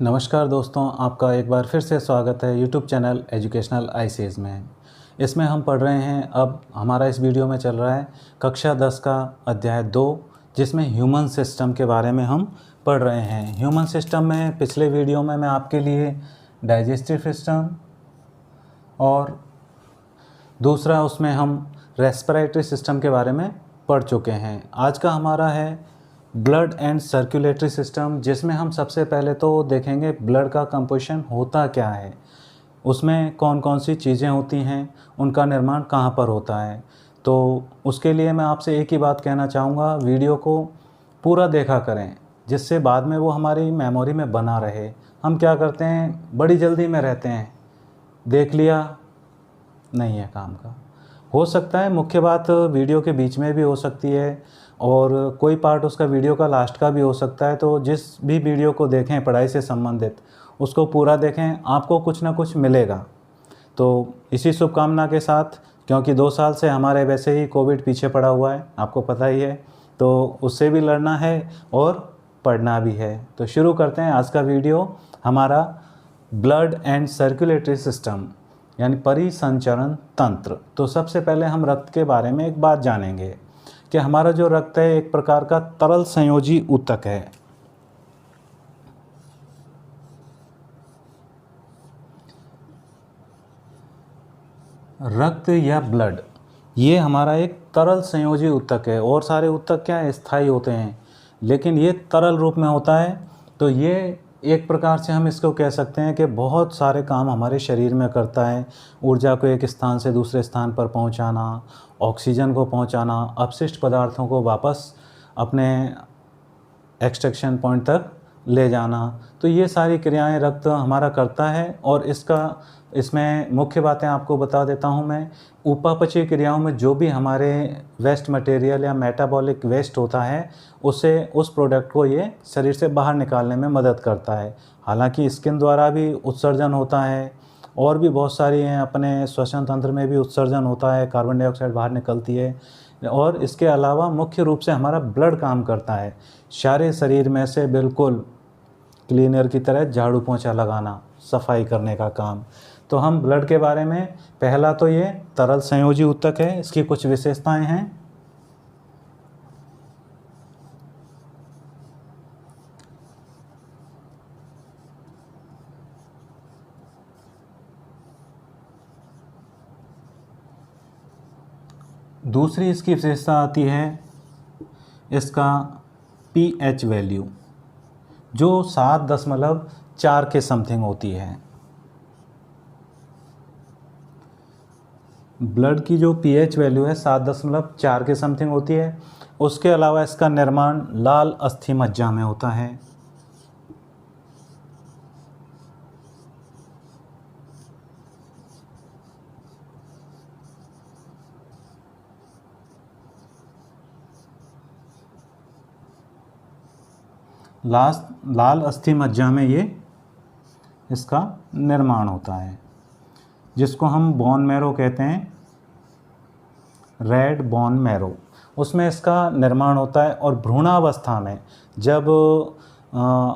नमस्कार दोस्तों, आपका एक बार फिर से स्वागत है यूट्यूब चैनल एजुकेशनल आईसीएस में। इसमें हम पढ़ रहे हैं, अब हमारा इस वीडियो में चल रहा है कक्षा 10 का अध्याय 2, जिसमें ह्यूमन सिस्टम के बारे में हम पढ़ रहे हैं। ह्यूमन सिस्टम में पिछले वीडियो में मैं आपके लिए डाइजेस्टिव सिस्टम और दूसरा उसमें हम रेस्पिरेटरी सिस्टम के बारे में पढ़ चुके हैं। आज का हमारा है ब्लड एंड सर्कुलेटरी सिस्टम, जिसमें हम सबसे पहले तो देखेंगे ब्लड का कंपोजिशन होता क्या है, उसमें कौन कौन सी चीज़ें होती हैं, उनका निर्माण कहाँ पर होता है। तो उसके लिए मैं आपसे एक ही बात कहना चाहूँगा, वीडियो को पूरा देखा करें, जिससे बाद में वो हमारी मेमोरी में बना रहे। हम क्या करते हैं, बड़ी जल्दी में रहते हैं, देख लिया, नहीं है काम का। हो सकता है मुख्य बात वीडियो के बीच में भी हो सकती है और कोई पार्ट उसका वीडियो का लास्ट का भी हो सकता है। तो जिस भी वीडियो को देखें पढ़ाई से संबंधित, उसको पूरा देखें, आपको कुछ ना कुछ मिलेगा। तो इसी शुभकामना के साथ, क्योंकि 2 साल से हमारे वैसे ही कोविड पीछे पड़ा हुआ है, आपको पता ही है, तो उससे भी लड़ना है और पढ़ना भी है। तो शुरू करते हैं आज का वीडियो। हमारा ब्लड एंड सर्कुलेटरी सिस्टम यानी परिसंचरण तंत्र। तो सबसे पहले हम रक्त के बारे में एक बात जानेंगे कि हमारा जो रक्त है एक प्रकार का तरल संयोजी ऊतक है। रक्त या ब्लड, ये हमारा एक तरल संयोजी ऊतक है। और सारे ऊतक क्या है, स्थायी होते हैं, लेकिन ये तरल रूप में होता है। तो ये एक प्रकार से हम इसको कह सकते हैं कि बहुत सारे काम हमारे शरीर में करता है। ऊर्जा को एक स्थान से दूसरे स्थान पर पहुंचाना, ऑक्सीजन को पहुंचाना, अपशिष्ट पदार्थों को वापस अपने एक्सट्रैक्शन पॉइंट तक ले जाना। तो ये सारी क्रियाएं रक्त हमारा करता है। और इसमें मुख्य बातें आपको बता देता हूँ मैं। उपापचयी क्रियाओं में जो भी हमारे वेस्ट मटेरियल या मेटाबॉलिक वेस्ट होता है, उस प्रोडक्ट को ये शरीर से बाहर निकालने में मदद करता है। हालांकि स्किन द्वारा भी उत्सर्जन होता है और भी बहुत सारी हैं, अपने श्वसन तंत्र में भी उत्सर्जन होता है, कार्बन डाइऑक्साइड बाहर निकलती है। और इसके अलावा मुख्य रूप से हमारा ब्लड काम करता है, सारे शरीर में से बिल्कुल क्लीनर की तरह झाड़ू पोंछा लगाना, सफाई करने का काम। तो हम ब्लड के बारे में, पहला तो ये तरल संयोजी ऊतक है, इसकी कुछ विशेषताएं हैं। दूसरी इसकी विशेषता आती है इसका पीएच वैल्यू, जो 7.4 के समथिंग होती है। ब्लड की जो पीएच वैल्यू है 7.4 के समथिंग होती है। उसके अलावा इसका निर्माण लाल अस्थि मज्जा में होता है। लाल अस्थि मज्जा में ये इसका निर्माण होता है, जिसको हम बोन मैरो कहते हैं, रेड बोन मैरो, उसमें इसका निर्माण होता है। और भ्रूणावस्था में जब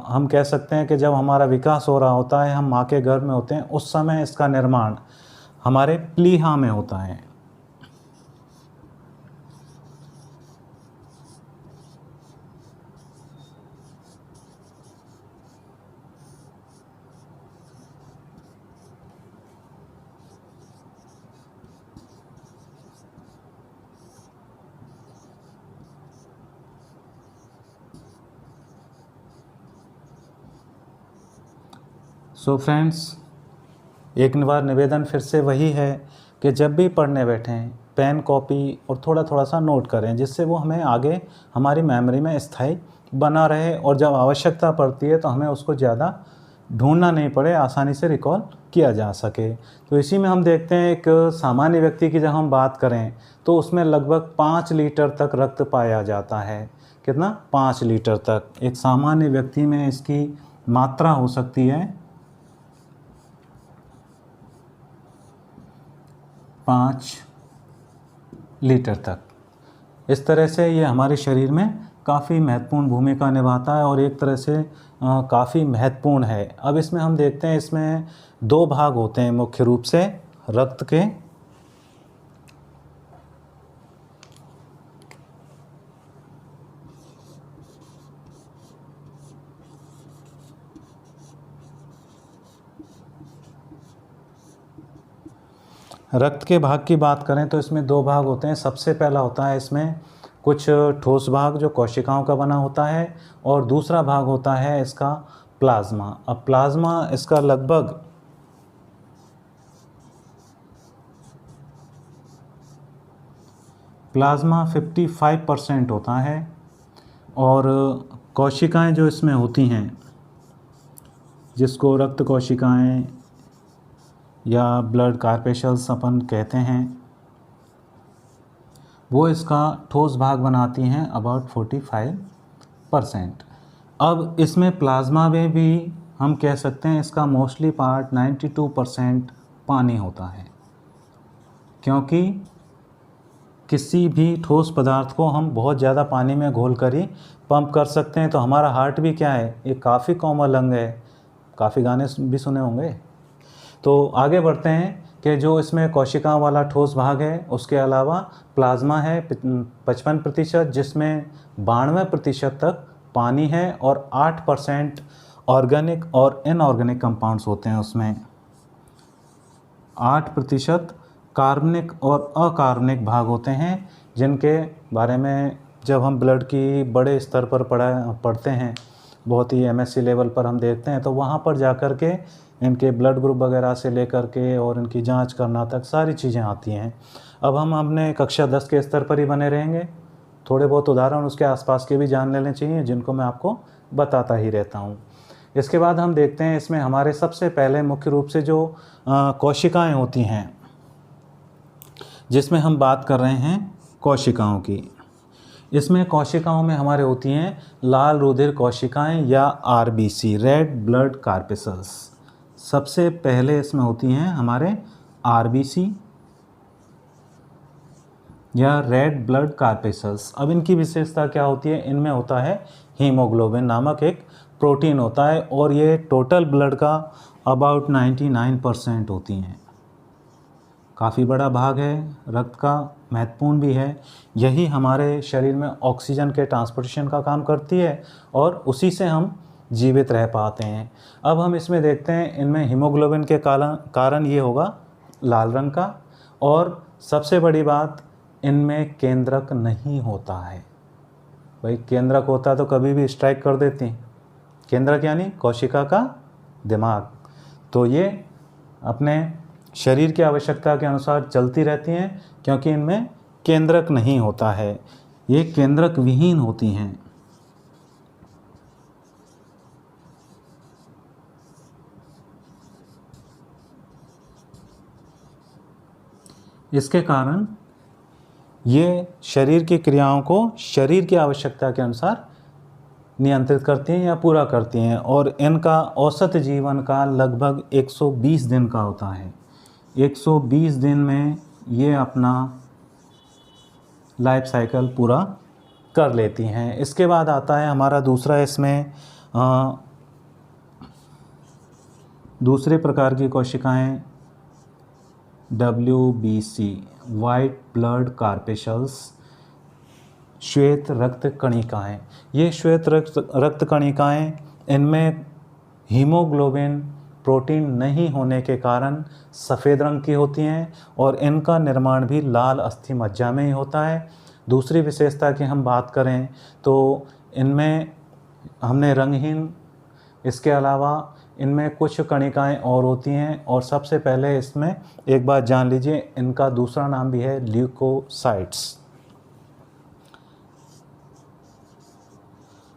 हम कह सकते हैं कि जब हमारा विकास हो रहा होता है, हम माँ के गर्भ में होते हैं, उस समय इसका निर्माण हमारे प्लीहा में होता है। सो फ्रेंड्स, एक बार निवेदन फिर से वही है कि जब भी पढ़ने बैठें, पेन कॉपी और थोड़ा थोड़ा सा नोट करें, जिससे वो हमें आगे हमारी मेमोरी में स्थायी बना रहे। और जब आवश्यकता पड़ती है तो हमें उसको ज़्यादा ढूंढना नहीं पड़े, आसानी से रिकॉल किया जा सके। तो इसी में हम देखते हैं, एक सामान्य व्यक्ति की जब हम बात करें तो उसमें लगभग 5 लीटर तक रक्त पाया जाता है। कितना? 5 लीटर तक एक सामान्य व्यक्ति में इसकी मात्रा हो सकती है, 5 लीटर तक। इस तरह से ये हमारे शरीर में काफ़ी महत्वपूर्ण भूमिका निभाता है और एक तरह से काफ़ी महत्वपूर्ण है। अब इसमें हम देखते हैं, इसमें दो भाग होते हैं मुख्य रूप से रक्त के। रक्त के भाग की बात करें तो इसमें दो भाग होते हैं। सबसे पहला होता है इसमें कुछ ठोस भाग जो कोशिकाओं का बना होता है, और दूसरा भाग होता है इसका प्लाज्मा। अब प्लाज्मा इसका लगभग 55% होता है, और कोशिकाएं जो इसमें होती हैं, जिसको रक्त कोशिकाएं या ब्लड कार्पेशल्स अपन कहते हैं, वो इसका ठोस भाग बनाती हैं अबाउट 45%। अब इसमें प्लाज्मा में भी हम कह सकते हैं इसका मोस्टली पार्ट 92% पानी होता है, क्योंकि किसी भी ठोस पदार्थ को हम बहुत ज़्यादा पानी में घोल कर ही पंप कर सकते हैं। तो हमारा हार्ट भी क्या है, एक काफ़ी कोमल अंग है। काफ़ी गाने भी सुने होंगे। तो आगे बढ़ते हैं कि जो इसमें कोशिकाओं वाला ठोस भाग है, उसके अलावा प्लाज्मा है 55%, जिसमें 92% तक पानी है, और 8% ऑर्गेनिक और इनऑर्गेनिक कंपाउंड्स होते हैं उसमें। 8% कार्बनिक और अकार्बनिक भाग होते हैं, जिनके बारे में जब हम ब्लड की बड़े स्तर पर पढ़ते हैं, बहुत ही एमएससी लेवल पर हम देखते हैं, तो वहाँ पर जाकर के इनके ब्लड ग्रुप वगैरह से लेकर के और इनकी जांच करना तक सारी चीज़ें आती हैं। अब हम अपने कक्षा 10 के स्तर पर ही बने रहेंगे। थोड़े बहुत उदाहरण उसके आसपास के भी जान लेने चाहिए, जिनको मैं आपको बताता ही रहता हूँ। इसके बाद हम देखते हैं इसमें हमारे सबसे पहले मुख्य रूप से जो कोशिकाएं होती हैं, जिसमें हम बात कर रहे हैं कोशिकाओं की। इसमें कोशिकाओं में हमारे होती हैं लाल रुधिर कोशिकाएं या आरबीसी, रेड ब्लड कार्पेसल्स। सबसे पहले इसमें होती हैं हमारे आरबीसी या रेड ब्लड कार्पेसल्स। अब इनकी विशेषता क्या होती है, इनमें होता है हीमोग्लोबिन नामक एक प्रोटीन होता है, और ये टोटल ब्लड का अबाउट 99% होती हैं। काफ़ी बड़ा भाग है रक्त का, महत्वपूर्ण भी है। यही हमारे शरीर में ऑक्सीजन के ट्रांसपोर्टेशन का काम करती है, और उसी से हम जीवित रह पाते हैं। अब हम इसमें देखते हैं, इनमें हीमोग्लोबिन के कारण ये होगा लाल रंग का, और सबसे बड़ी बात, इनमें केंद्रक नहीं होता है। भाई केंद्रक होता तो कभी भी स्ट्राइक कर देती। केंद्रक यानी कोशिका का दिमाग। तो ये अपने शरीर की आवश्यकता के अनुसार चलती रहती हैं, क्योंकि इनमें केंद्रक नहीं होता है, ये केंद्रक विहीन होती हैं। इसके कारण ये शरीर की क्रियाओं को शरीर की आवश्यकता के अनुसार नियंत्रित करती हैं या पूरा करती हैं, और इनका औसत जीवन काल लगभग 120 दिन का होता है। 120 दिन में ये अपना लाइफ साइकिल पूरा कर लेती हैं। इसके बाद आता है हमारा दूसरा, इसमें दूसरे प्रकार की कोशिकाएं WBC, वाइट ब्लड कार्पेशल्स, श्वेत रक्त कणिकाएं। ये श्वेत रक्त कणिकाएं, इनमें हीमोग्लोबिन प्रोटीन नहीं होने के कारण सफ़ेद रंग की होती हैं, और इनका निर्माण भी लाल अस्थि मज्जा में ही होता है। दूसरी विशेषता की हम बात करें तो इनमें हमने रंगहीन, इसके अलावा इनमें कुछ कणिकाएं और होती हैं, और सबसे पहले इसमें एक बात जान लीजिए, इनका दूसरा नाम भी है ल्यूकोसाइट्स।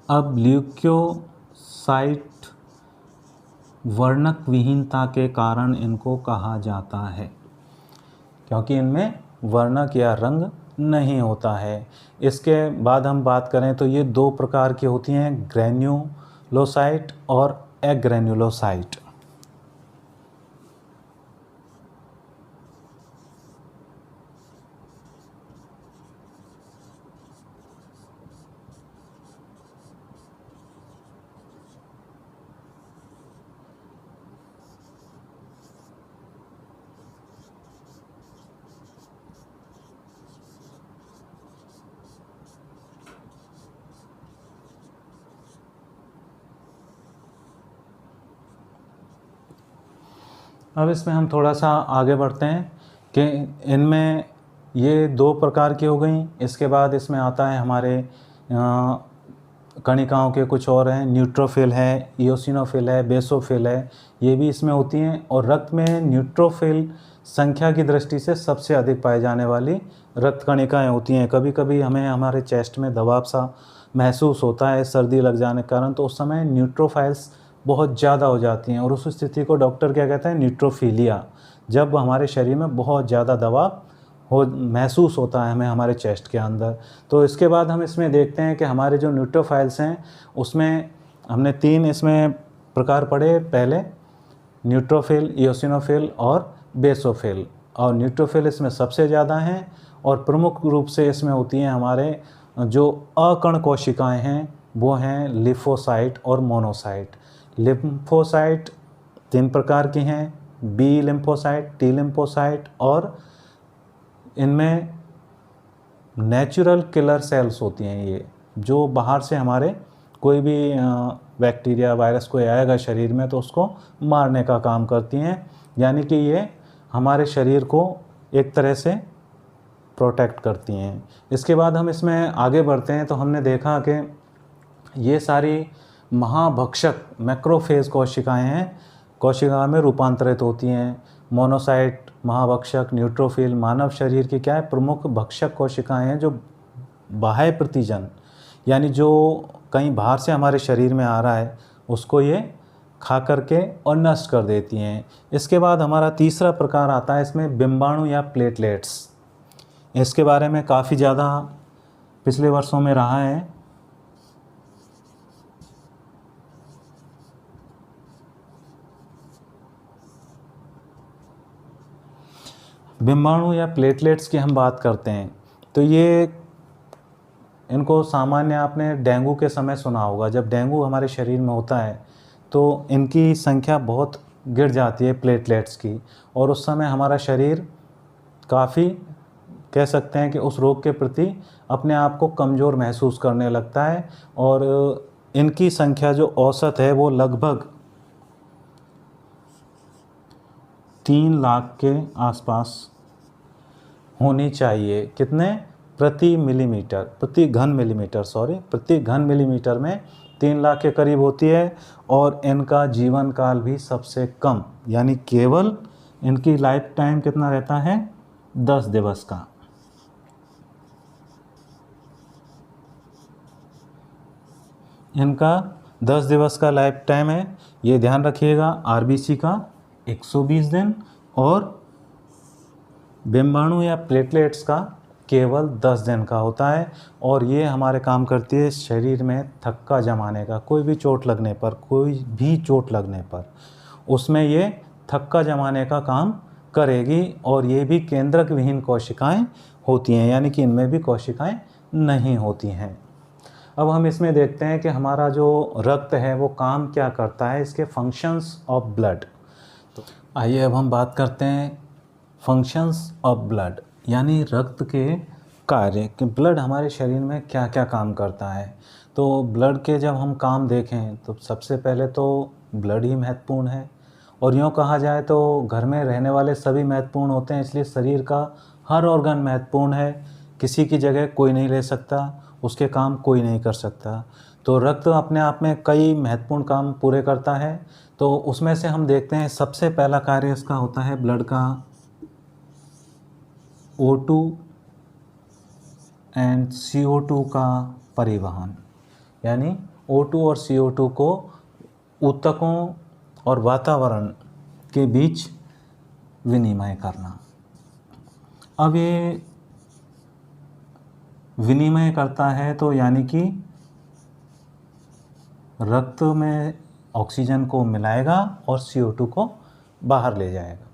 अब ल्यूकोसाइट वर्णक विहीनता के कारण इनको कहा जाता है, क्योंकि इनमें वर्णक या रंग नहीं होता है। इसके बाद हम बात करें तो ये दो प्रकार की होती हैं, ग्रेन्युलोसाइट और एग्रेन्युलोसाइट। अब इसमें हम थोड़ा सा आगे बढ़ते हैं कि इनमें ये दो प्रकार की हो गई। इसके बाद इसमें आता है हमारे कणिकाओं के कुछ और हैं, न्यूट्रोफिल है, इओसिनोफिल है, बेसोफिल है, ये भी इसमें होती हैं। और रक्त में न्यूट्रोफिल संख्या की दृष्टि से सबसे अधिक पाए जाने वाली रक्त कणिकाएँ होती हैं। कभी कभी हमें हमारे चेस्ट में दबाव सा महसूस होता है सर्दी लग जाने के कारण, तो उस समय न्यूट्रोफाइल्स बहुत ज़्यादा हो जाती हैं और उस स्थिति को डॉक्टर क्या कहते हैं, न्यूट्रोफीलिया। जब हमारे शरीर में बहुत ज़्यादा दबाव महसूस होता है हमें हमारे चेस्ट के अंदर। तो इसके बाद हम इसमें देखते हैं कि हमारे जो न्यूट्रोफाइल्स हैं उसमें हमने 3 इसमें प्रकार पढ़े पहले, न्यूट्रोफिल, इओसिनोफिल और बेसोफिल। और न्यूट्रोफिल इसमें सबसे ज़्यादा हैं और प्रमुख रूप से इसमें होती हैं हमारे जो अकण कोशिकाएं हैं, वो हैं लिम्फोसाइट और मोनोसाइट। लिम्फोसाइट 3 प्रकार की हैं, बी लिम्फोसाइट, टी लिम्फोसाइट, और इनमें नेचुरल किलर सेल्स होती हैं ये, जो बाहर से हमारे कोई भी बैक्टीरिया वायरस कोई आएगा शरीर में तो उसको मारने का काम करती हैं। यानी कि ये हमारे शरीर को एक तरह से प्रोटेक्ट करती हैं। इसके बाद हम इसमें आगे बढ़ते हैं तो हमने देखा कि ये सारी महाभक्षक मैक्रोफेज कोशिकाएं हैं, कोशिका में रूपांतरित होती हैं। मोनोसाइट, महाभक्षक, न्यूट्रोफिल मानव शरीर की क्या है, प्रमुख भक्षक कोशिकाएं हैं, जो बाह्य प्रतिजन यानी जो कहीं बाहर से हमारे शरीर में आ रहा है उसको ये खा करके और नष्ट कर देती हैं। इसके बाद हमारा तीसरा प्रकार आता है इसमें बिंबाणु या प्लेटलेट्स। इसके बारे में काफ़ी ज़्यादा पिछले वर्षों में रहा है। बिंबाणु या प्लेटलेट्स की हम बात करते हैं तो ये इनको सामान्य आपने डेंगू के समय सुना होगा। जब डेंगू हमारे शरीर में होता है तो इनकी संख्या बहुत गिर जाती है प्लेटलेट्स की, और उस समय हमारा शरीर काफ़ी कह सकते हैं कि उस रोग के प्रति अपने आप को कमज़ोर महसूस करने लगता है। और इनकी संख्या जो औसत है वो लगभग 3 लाख के आसपास होनी चाहिए। कितने? प्रति घन मिलीमीटर में 3 लाख के करीब होती है। और इनका जीवन काल भी सबसे कम, यानी केवल इनकी लाइफ टाइम कितना रहता है, 10 दिवस का। इनका 10 दिवस का लाइफ टाइम है, ये ध्यान रखिएगा। आरबीसी का 120 दिन और बिंबाणु या प्लेटलेट्स का केवल 10 दिन का होता है। और ये हमारे काम करती है शरीर में थक्का जमाने का। कोई भी चोट लगने पर उसमें ये थक्का जमाने का काम करेगी। और ये भी केंद्रक विहीन कोशिकाएं होती हैं, यानी कि इनमें भी कोशिकाएं नहीं होती हैं। अब हम इसमें देखते हैं कि हमारा जो रक्त है वो काम क्या करता है, इसके फंक्शंस ऑफ ब्लड। तो आइए अब हम बात करते हैं फंक्शंस ऑफ ब्लड, यानी रक्त के कार्य कि ब्लड हमारे शरीर में क्या क्या काम करता है। तो ब्लड के जब हम काम देखें तो सबसे पहले तो ब्लड ही महत्वपूर्ण है। और यूँ कहा जाए तो घर में रहने वाले सभी महत्वपूर्ण होते हैं, इसलिए शरीर का हर ऑर्गन महत्वपूर्ण है। किसी की जगह कोई नहीं ले सकता, उसके काम कोई नहीं कर सकता। तो रक्त अपने आप में कई महत्वपूर्ण काम पूरे करता है। तो उसमें से हम देखते हैं सबसे पहला कार्य इसका होता है ब्लड का O2 एंड CO2 का परिवहन, यानी O2 और CO2 को ऊतकों और वातावरण के बीच विनिमय करना। अब ये विनिमय करता है तो यानी कि रक्त में ऑक्सीजन को मिलाएगा और CO2 को बाहर ले जाएगा,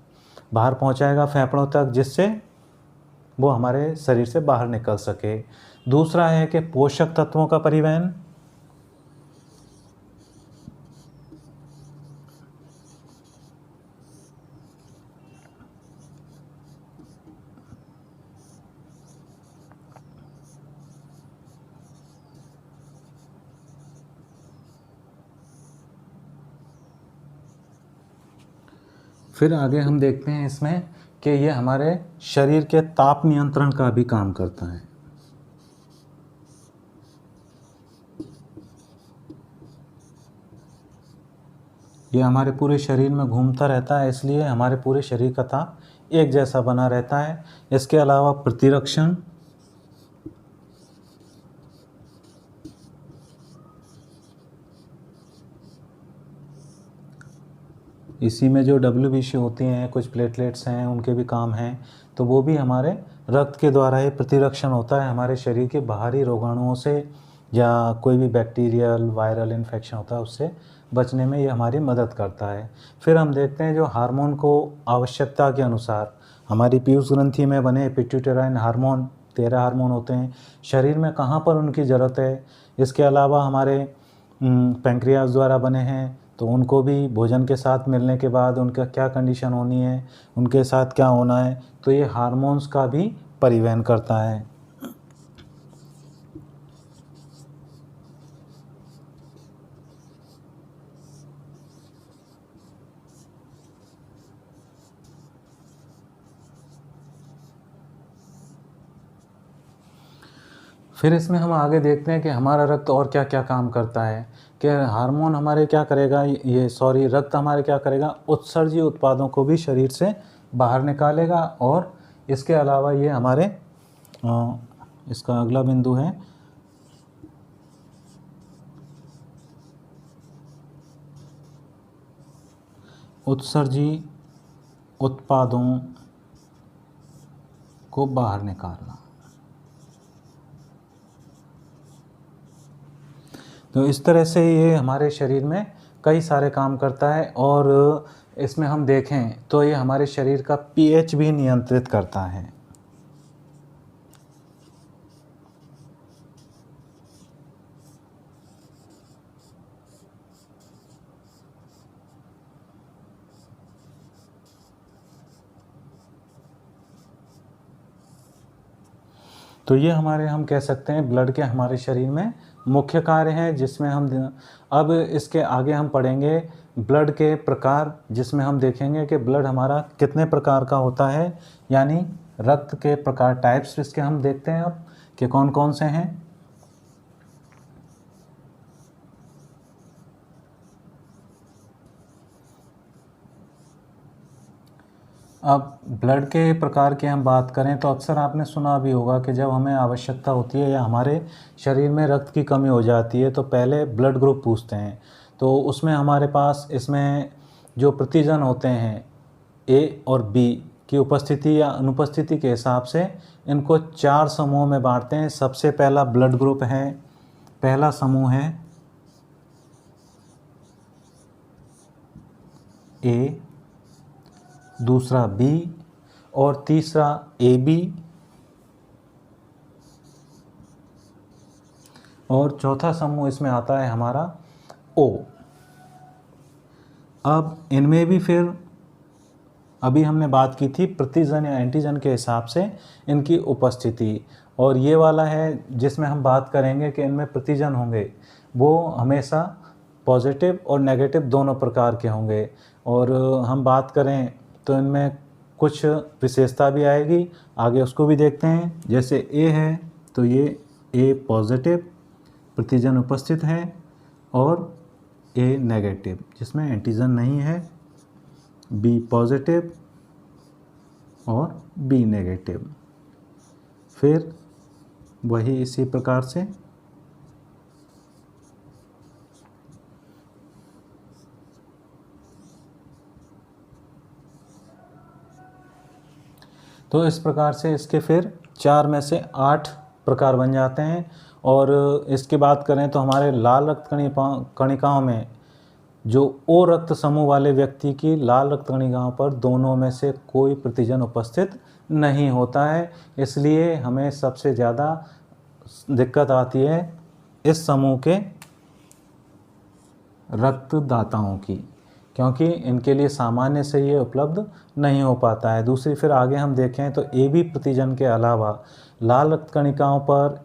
बाहर पहुंचाएगा फेफड़ों तक, जिससे वो हमारे शरीर से बाहर निकल सके। दूसरा है कि पोषक तत्वों का परिवहन। फिर आगे हम देखते हैं इसमें कि ये हमारे शरीर के ताप नियंत्रण का भी काम करता है। ये हमारे पूरे शरीर में घूमता रहता है, इसलिए हमारे पूरे शरीर का ताप एक जैसा बना रहता है। इसके अलावा प्रतिरक्षण, इसी में जो WBC होती हैं, कुछ प्लेटलेट्स हैं, उनके भी काम हैं। तो वो भी हमारे रक्त के द्वारा ही प्रतिरक्षण होता है हमारे शरीर के बाहरी रोगाणुओं से, या कोई भी बैक्टीरियल वायरल इन्फेक्शन होता है उससे बचने में ये हमारी मदद करता है। फिर हम देखते हैं जो हार्मोन को आवश्यकता के अनुसार हमारी पीयूष ग्रंथि में बने पिट्यूटेराइन हार्मोन, 13 हार्मोन होते हैं, शरीर में कहाँ पर उनकी ज़रूरत है। इसके अलावा हमारे पैंक्रियाज द्वारा बने हैं, तो उनको भी भोजन के साथ मिलने के बाद उनका क्या कंडीशन होनी है, उनके साथ क्या होना है, तो ये हार्मोन्स का भी परिवहन करता है। फिर इसमें हम आगे देखते हैं कि हमारा रक्त और क्या क्या काम करता है, कि हार्मोन हमारे क्या करेगा, रक्त हमारे क्या करेगा, उत्सर्जी उत्पादों को भी शरीर से बाहर निकालेगा। और इसके अलावा ये हमारे इसका अगला बिंदु है उत्सर्जी उत्पादों को बाहर निकालना। तो इस तरह से ये हमारे शरीर में कई सारे काम करता है। और इसमें हम देखें तो ये हमारे शरीर का pH भी नियंत्रित करता है। तो ये हम कह सकते हैं ब्लड के हमारे शरीर में मुख्य कार्य हैं, जिसमें हम अब इसके आगे हम पढ़ेंगे ब्लड के प्रकार, जिसमें हम देखेंगे कि ब्लड हमारा कितने प्रकार का होता है, यानी रक्त के प्रकार, टाइप्स इसके हम देखते हैं अब कि कौन कौन से हैं। अब ब्लड के प्रकार की हम बात करें तो अक्सर आपने सुना भी होगा कि जब हमें आवश्यकता होती है या हमारे शरीर में रक्त की कमी हो जाती है तो पहले ब्लड ग्रुप पूछते हैं। तो उसमें हमारे पास इसमें जो प्रतिजन होते हैं A और B की उपस्थिति या अनुपस्थिति के हिसाब से इनको 4 समूहों में बांटते हैं। सबसे पहला ब्लड ग्रुप है, पहला समूह है A, दूसरा B और तीसरा AB और चौथा समूह इसमें आता है हमारा O। अब इनमें भी फिर अभी हमने बात की थी प्रतिजन या एंटीजन के हिसाब से इनकी उपस्थिति, और ये वाला है जिसमें हम बात करेंगे कि इनमें प्रतिजन होंगे वो हमेशा पॉजिटिव और नेगेटिव दोनों प्रकार के होंगे। और हम बात करें तो इनमें कुछ विशेषता भी आएगी, आगे उसको भी देखते हैं। जैसे A है तो ये A पॉजिटिव प्रतिजन उपस्थित है और A नेगेटिव जिसमें एंटीजन नहीं है, B पॉजिटिव और B नेगेटिव। फिर वही इसी प्रकार से तो इस प्रकार से इसके फिर 4 में से 8 प्रकार बन जाते हैं। और इसकी बात करें तो हमारे लाल रक्त कणिकाओं में जो O रक्त समूह वाले व्यक्ति की लाल रक्त कणिकाओं पर दोनों में से कोई प्रतिजन उपस्थित नहीं होता है, इसलिए हमें सबसे ज़्यादा दिक्कत आती है इस समूह के रक्तदाताओं की, क्योंकि इनके लिए सामान्य से ये उपलब्ध नहीं हो पाता है। दूसरी फिर आगे हम देखें तो AB प्रतिजन के अलावा लाल रक्त कणिकाओं पर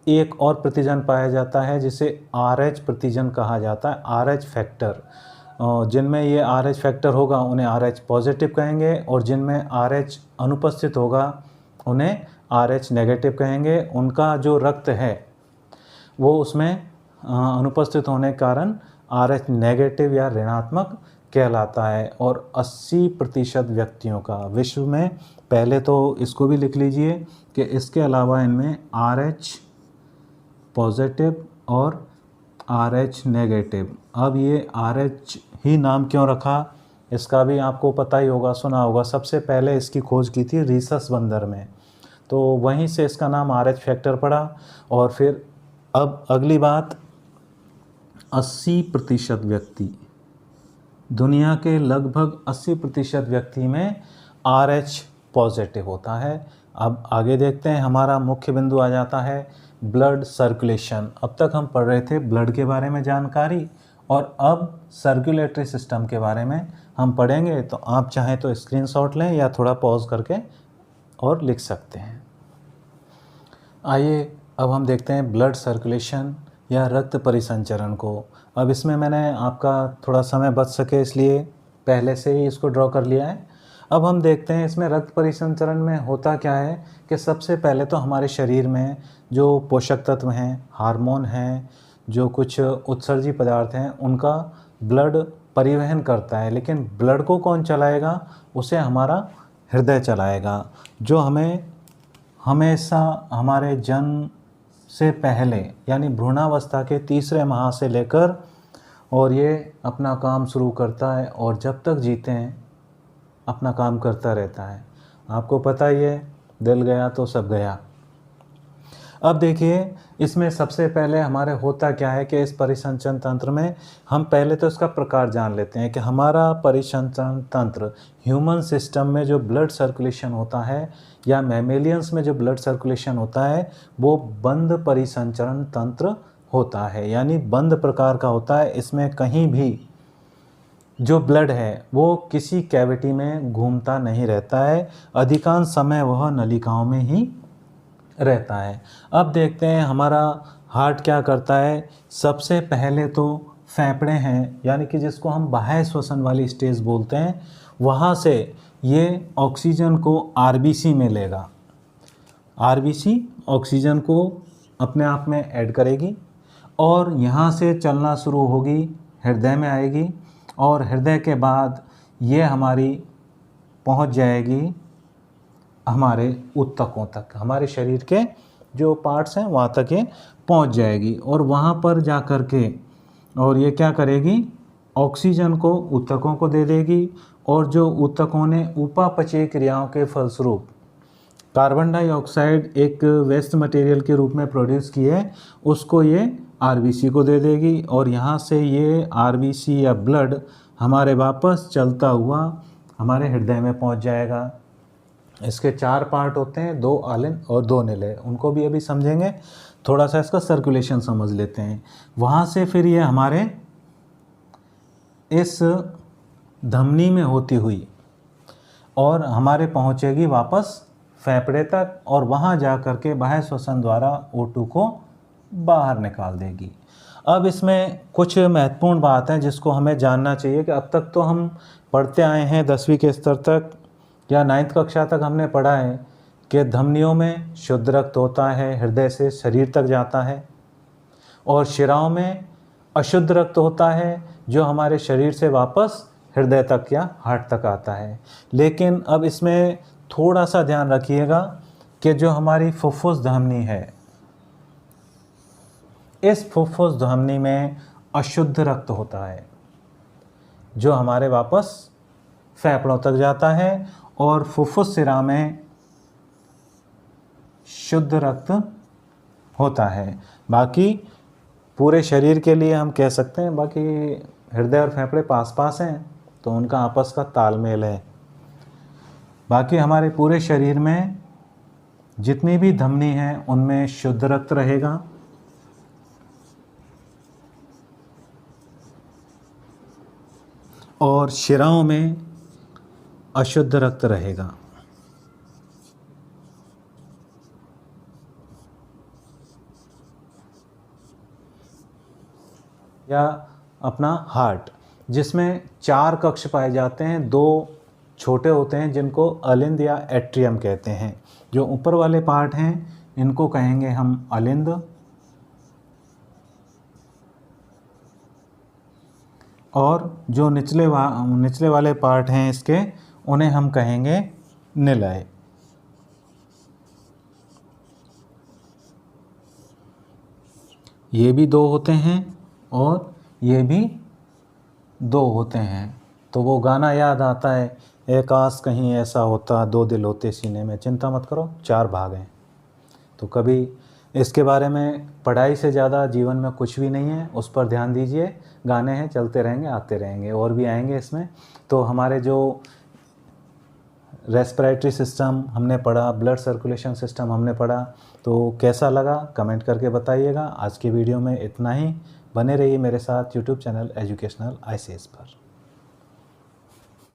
एक और प्रतिजन पाया जाता है जिसे RH प्रतिजन कहा जाता है, RH फैक्टर। जिनमें ये RH फैक्टर होगा उन्हें RH पॉजिटिव कहेंगे, और जिनमें RH अनुपस्थित होगा उन्हें RH नेगेटिव कहेंगे। उनका जो रक्त है वो उसमें अनुपस्थित होने के कारण RH नेगेटिव या ऋणात्मक कहलाता है। और 80% व्यक्तियों का विश्व में, पहले तो इसको भी लिख लीजिए कि इसके अलावा इनमें RH पॉजिटिव और RH नेगेटिव। अब ये RH ही नाम क्यों रखा इसका भी आपको पता ही होगा, सुना होगा। सबसे पहले इसकी खोज की थी रीसस बंदर में, तो वहीं से इसका नाम RH फैक्टर पड़ा। और फिर अब अगली बात, 80% व्यक्ति, दुनिया के लगभग 80% व्यक्ति में RH पॉजिटिव होता है। अब आगे देखते हैं, हमारा मुख्य बिंदु आ जाता है ब्लड सर्कुलेशन। अब तक हम पढ़ रहे थे ब्लड के बारे में जानकारी, और अब सर्कुलेटरी सिस्टम के बारे में हम पढ़ेंगे। तो आप चाहें तो स्क्रीनशॉट लें या थोड़ा पॉज करके और लिख सकते हैं। आइए अब हम देखते हैं ब्लड सर्कुलेशन या रक्त परिसंचरण को। अब इसमें मैंने आपका थोड़ा समय बच सके इसलिए पहले से ही इसको ड्रॉ कर लिया है। अब हम देखते हैं इसमें रक्त परिसंचरण में होता क्या है कि सबसे पहले तो हमारे शरीर में जो पोषक तत्व हैं, हार्मोन हैं, जो कुछ उत्सर्जी पदार्थ हैं, उनका ब्लड परिवहन करता है। लेकिन ब्लड को कौन चलाएगा? उसे हमारा हृदय चलाएगा, जो हमें हमेशा हमारे जन्म से पहले यानी भ्रूणावस्था के 3रे माह से लेकर और ये अपना काम शुरू करता है, और जब तक जीते हैं अपना काम करता रहता है। आपको पता ही है, दिल गया तो सब गया। अब देखिए इसमें सबसे पहले हमारे होता क्या है कि इस परिसंचरण तंत्र में हम पहले तो इसका प्रकार जान लेते हैं कि हमारा परिसंचरण तंत्र, ह्यूमन सिस्टम में जो ब्लड सर्कुलेशन होता है या मैमेलियंस में जो ब्लड सर्कुलेशन होता है वो बंद परिसंचरण तंत्र होता है, यानी बंद प्रकार का होता है। इसमें कहीं भी जो ब्लड है वो किसी कैविटी में घूमता नहीं रहता है, अधिकांश समय वह नलिकाओं में ही रहता है। अब देखते हैं हमारा हार्ट क्या करता है। सबसे पहले तो फेफड़े हैं, यानी कि जिसको हम बाह्य श्वसन वाली स्टेज बोलते हैं, वहाँ से ये ऑक्सीजन को आरबीसी में लेगा। आरबीसी ऑक्सीजन को अपने आप में ऐड करेगी और यहाँ से चलना शुरू होगी, हृदय में आएगी, और हृदय के बाद ये हमारी पहुँच जाएगी हमारे ऊतकों तक। हमारे शरीर के जो पार्ट्स हैं वहाँ तक ये पहुँच जाएगी, और वहाँ पर जा कर के और ये क्या करेगी, ऑक्सीजन को ऊतकों को दे देगी, और जो ऊतकों ने उपापचयी क्रियाओं के फलस्वरूप कार्बन डाइऑक्साइड एक वेस्ट मटेरियल के रूप में प्रोड्यूस की है, उसको ये आरबीसी को दे देगी, और यहाँ से ये आरबीसी या ब्लड हमारे वापस चलता हुआ हमारे हृदय में पहुँच जाएगा। इसके 4 पार्ट होते हैं, 2 आलिन और 2 निलय, उनको भी अभी समझेंगे। थोड़ा सा इसका सर्कुलेशन समझ लेते हैं। वहाँ से फिर ये हमारे इस धमनी में होती हुई और हमारे पहुँचेगी वापस फेफड़े तक, और वहाँ जा कर के बाह्य श्वसन द्वारा O2 को बाहर निकाल देगी। अब इसमें कुछ महत्वपूर्ण बात है जिसको हमें जानना चाहिए कि अब तक तो हम पढ़ते आए हैं 10वीं के स्तर तक या 9th कक्षा तक हमने पढ़ा है कि धमनियों में शुद्ध रक्त होता है, हृदय से शरीर तक जाता है, और शिराओं में अशुद्ध रक्त होता है जो हमारे शरीर से वापस हृदय तक या हार्ट तक आता है। लेकिन अब इसमें थोड़ा सा ध्यान रखिएगा कि जो हमारी फुफ्फुस धमनी है, इस फुफ्फुस धमनी में अशुद्ध रक्त होता है जो हमारे वापस फेफड़ों तक जाता है, और फुफ्फुस शिरा में शुद्ध रक्त होता है। बाकी पूरे शरीर के लिए हम कह सकते हैं, बाकी हृदय और फेफड़े पास पास हैं तो उनका आपस का तालमेल है। बाकी हमारे पूरे शरीर में जितनी भी धमनी हैं उनमें शुद्ध रक्त रहेगा, और शिराओं में अशुद्ध रक्त रहेगा। या अपना हार्ट, जिसमें 4 कक्ष पाए जाते हैं। 2 छोटे होते हैं जिनको अलिंद या एट्रियम कहते हैं। जो ऊपर वाले पार्ट हैं इनको कहेंगे हम अलिंद, और जो निचले वाले पार्ट हैं इसके, उन्हें हम कहेंगे निलय। ये भी 2 होते हैं और ये भी 2 होते हैं। तो वो गाना याद आता है, ए काश कहीं ऐसा होता 2 दिल होते सीने में, चिंता मत करो 4 भाग हैं। तो कभी इसके बारे में पढ़ाई से ज़्यादा जीवन में कुछ भी नहीं है, उस पर ध्यान दीजिए। गाने हैं, चलते रहेंगे, आते रहेंगे, और भी आएंगे इसमें। तो हमारे जो रेस्पिरेटरी सिस्टम हमने पढ़ा, ब्लड सर्कुलेशन सिस्टम हमने पढ़ा, तो कैसा लगा कमेंट करके बताइएगा। आज की वीडियो में इतना ही। बने रहिए मेरे साथ यूट्यूब चैनल एजुकेशनल आईसीएस पर।